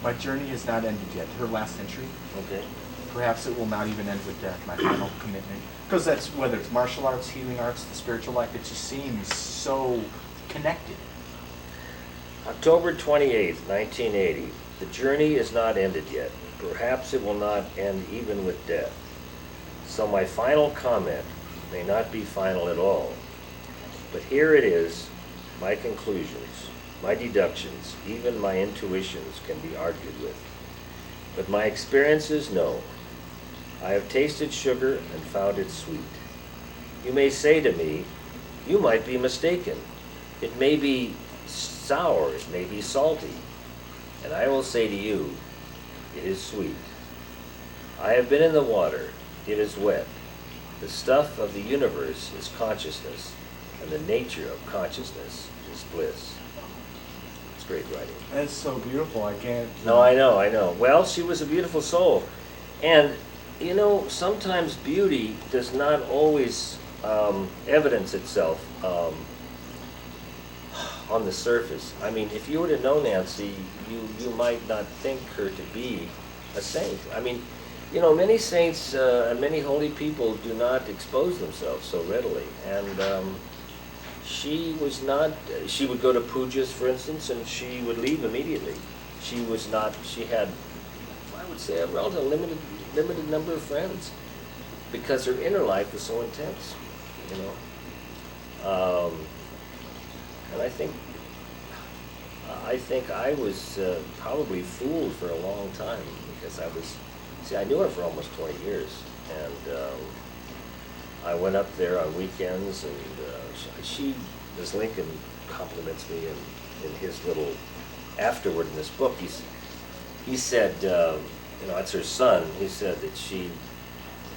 My journey has not ended yet. Her last entry. Okay. Perhaps it will not even end with death, my final commitment. Because that's, whether it's martial arts, healing arts, the spiritual life, it just seems so connected. October 28th, 1980. The journey is not ended yet. Perhaps it will not end even with death. So my final comment may not be final at all. But here it is, my conclusions, my deductions, even my intuitions can be argued with. But my experiences, no. I have tasted sugar and found it sweet. You may say to me, you might be mistaken. It may be sour, it may be salty. And I will say to you, it is sweet. I have been in the water, it is wet. The stuff of the universe is consciousness, and the nature of consciousness is bliss. It's great writing. That's so beautiful. I can't. No, I know. Well, she was a beautiful soul. And, you know, sometimes beauty does not always evidence itself on the surface. I mean, if you were to know Nancy, you might not think her to be a saint. I mean, you know, many saints and many holy people do not expose themselves so readily. And she was not, she would go to pujas, for instance, and she would leave immediately. She was not, she had, I would say, a relatively limited number of friends because her inner life was so intense, you know. And I think I was probably fooled for a long time because I knew her for almost 20 years, and I went up there on weekends, and as Lincoln compliments me in his little afterward in this book, he said, you know, it's her son, he said that she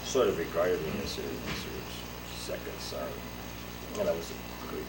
sort of regarded me as her second son, and I was a great